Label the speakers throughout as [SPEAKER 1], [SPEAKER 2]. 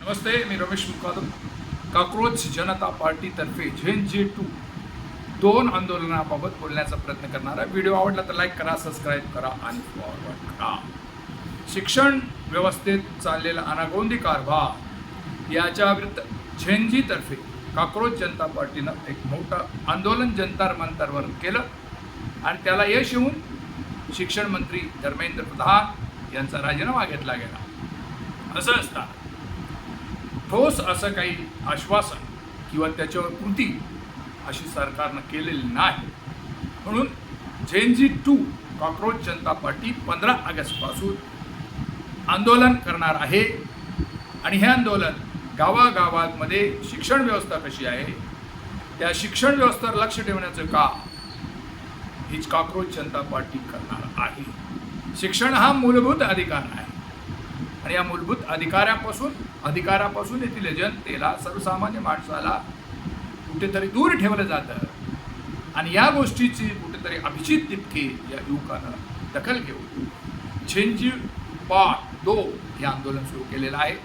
[SPEAKER 1] नमस्ते, मी रमेश मुकादम. Cockroach जनता पार्टीतर्फे झेन-जी 2 दोन आंदोलनाबाबत बोलण्याचा प्रयत्न करणारा व्हिडिओ आवडला तर लाईक करा, सबस्क्राईब करा आणि फॉरवर्ड करा. शिक्षण व्यवस्थेत चाललेला अनागोंदी कारभार याच्या विरुद्ध झेन-जी तर्फे काक्रोच जनता पार्टीनं एक मोठं आंदोलन जंतर मंतरवर केलं आणि त्याला यश येऊन शिक्षण मंत्री धर्मेंद्र प्रधान यांचा राजीनामा घेतला गेला. असं असताना ठोस असं काही आश्वासन किंवा त्याच्यावर कृती अशी सरकारनं केलेली नाही. म्हणून झेन-जी 2 काक्रोच जनता पार्टी 15 ऑगस्टपासून आंदोलन करणार आहे आणि हे आंदोलन गावागावांमध्ये शिक्षण व्यवस्था कशी आहे त्या शिक्षण व्यवस्थेवर लक्ष ठेवण्याचं काम हीच काक्रोच जनता पार्टी करणार आहे. शिक्षण हा मूलभूत अधिकार आहे आणि या मूलभूत अधिकारापासून येथील जनतेला सर्वसामान्य माणसाला कुठेतरी दूर ठेवलं जातं आणि या गोष्टीची कुठेतरी अभिजित दिपके या युवकानं दखल घेऊन झेन-जी पार्ट 2 हे आंदोलन सुरू केलेलं आहे.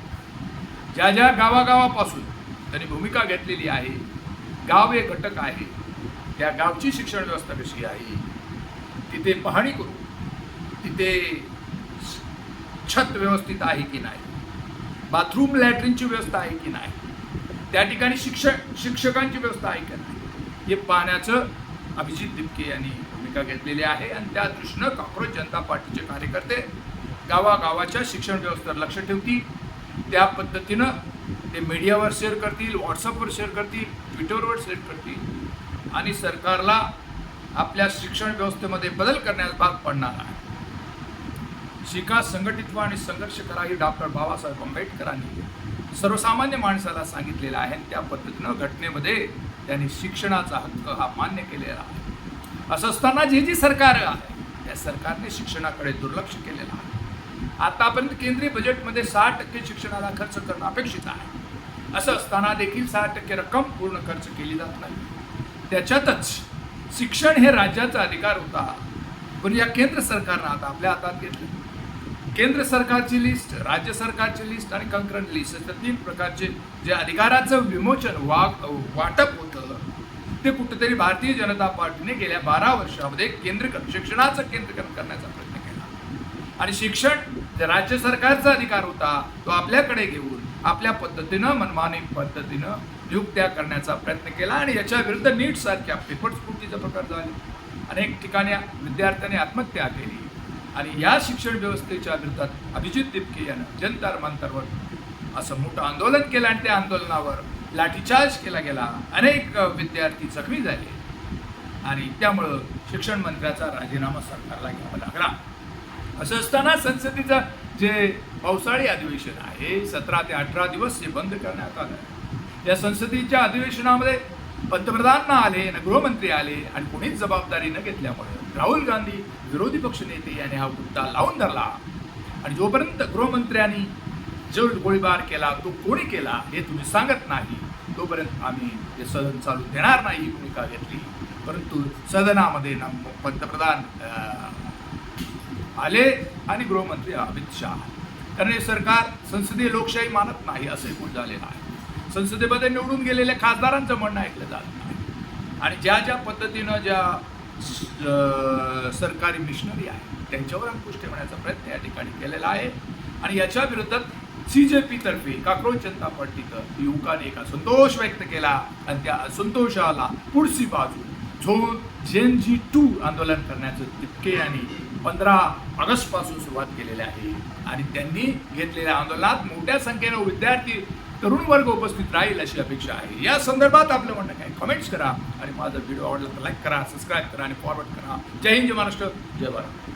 [SPEAKER 1] ज्या ज्या गावागावापासून त्यांनी भूमिका घेतलेली आहे, गाव एक घटक आहे, त्या गावची शिक्षण व्यवस्था कशी आहे तिथे पाहणी करू, तिथे छत व्यवस्थित आहे की नाही, बाथरूम लॅट्रिनची व्यवस्था आहे की नाही, त्या ठिकाणी शिक्षकांची व्यवस्था आहे की नाही हे पाहण्याचं अभिजित दिपके यांनी भूमिका घेतलेली आहे आणि त्या दृष्टीनं काक्रोच जनता पार्टीचे कार्यकर्ते गावागावाच्या शिक्षण व्यवस्थेवर लक्ष ठेवतील. त्या पद्धतीनं ते मीडियावर शेअर करतील, व्हॉट्सअपवर शेअर करतील, ट्विटरवर शेअर करतील आणि सरकारला आपल्या शिक्षण व्यवस्थेमध्ये बदल करण्यास भाग पडणार आहे. शिका, संघटित व्हा आणि संघर्ष करा ही डॉक्टर बाबासाहेब आंबेडकरांनी सर्वसामान्य माणसाला सांगितलेलं आहे. त्या पद्धतीनं घटनेमध्ये त्यांनी शिक्षणाचा हक्क हा मान्य केलेला आहे. असं असताना जी सरकार आहे त्या सरकारने शिक्षणाकडे दुर्लक्ष केलेलं आहे. आतापर्यंत केंद्रीय बजेटमध्ये 60% शिक्षणाला खर्च करणं अपेक्षित आहे. असं असताना देखील 60% रक्कम पूर्ण खर्च केली जात नाही. त्याच्यातच शिक्षण हे राज्याचा अधिकार होता, पण या केंद्र सरकारनं आता आपल्या हातात घेतलं. केंद्र सरकारची लिस्ट, राज्य सरकारची लिस्ट आणि कंकरंट लिस्ट अशा 3 प्रकारचे जे अधिकाराचं विमोचन वाटप होतं ते कुठेतरी भारतीय जनता पार्टीने गेल्या 12 वर्षामध्ये शिक्षणाचं केंद्रीकरण करण्याचा प्रयत्न केला आणि शिक्षण जे राज्य सरकारचा अधिकार होता तो आपल्याकडे घेऊन आपल्या पद्धतीनं मनमानी पद्धतीनं नियुक्त्या करण्याचा प्रयत्न केला आणि याच्या विरुद्ध नीट सारख्या पेपरस्फोटीचा प्रकार झाले. अनेक ठिकाणी विद्यार्थ्यांनी आत्महत्या केली आणि या शिक्षण व्यवस्थेच्या विरोधात अभिजित दिपके यानं जंतर मंतरवर असं मोठं आंदोलन केलं आणि त्या आंदोलनावर लाठीचार्ज केला गेला. अनेक विद्यार्थी जखमी झाले आणि त्यामुळं शिक्षण मंत्र्याचा राजीनामा सरकारला घ्यावा लागला. असं असताना संसदेचं जे पावसाळी अधिवेशन आहे 17 ते 18 दिवस हे बंद करण्यात आलं. या संसदेच्या अधिवेशनामध्ये पंतप्रधान न आले, न गृहमंत्री आले आणि कोणीच जबाबदारी न घेतल्यामुळे राहुल गांधी विरोधी पक्षनेते यांनी हा मुद्दा लावून धरला आणि जोपर्यंत गृहमंत्र्यांनी जो गोळीबार केला तो कोणी केला हे तुम्ही सांगत नाही तोपर्यंत आम्ही हे सदन चालू देणार नाही ही भूमिका घेतली. परंतु सदनामध्ये पंतप्रधान आले आणि गृहमंत्री अमित शहा, कारण हे सरकार संसदीय लोकशाही मानत नाही असं एकूण झालेलं आहे. संसदेमध्ये निवडून गेलेल्या खासदारांचं म्हणणं ऐकलं जात नाही आणि ज्या ज्या पद्धतीनं ज्या सरकारी मिशनरी आहे त्यांच्यावर अंकुश ठेवण्याचा प्रयत्न या ठिकाणी केलेला आहे आणि याच्या विरोधात CJP तर्फे काक्रोच जनता पार्टीचं युवकाने एक असंतोष व्यक्त केला आणि त्या असंतोषाला पुढची बाजू झेन-जी 2 आंदोलन करण्याचं दिपके यांनी 15 ऑगस्टपासून सुरुवात केलेली आहे आणि त्यांनी घेतलेल्या आंदोलनात मोठ्या संख्येनं विद्यार्थी तरुण वर्ग उपस्थित राहील अशी अपेक्षा आहे. या संदर्भात आपलं म्हणणं काय कमेंट्स करा आणि माझा व्हिडिओ आवडला तर लाईक करा, सबस्क्राईब करा आणि फॉरवर्ड करा. जय हिंद, जय महाराष्ट्र, जय भारत.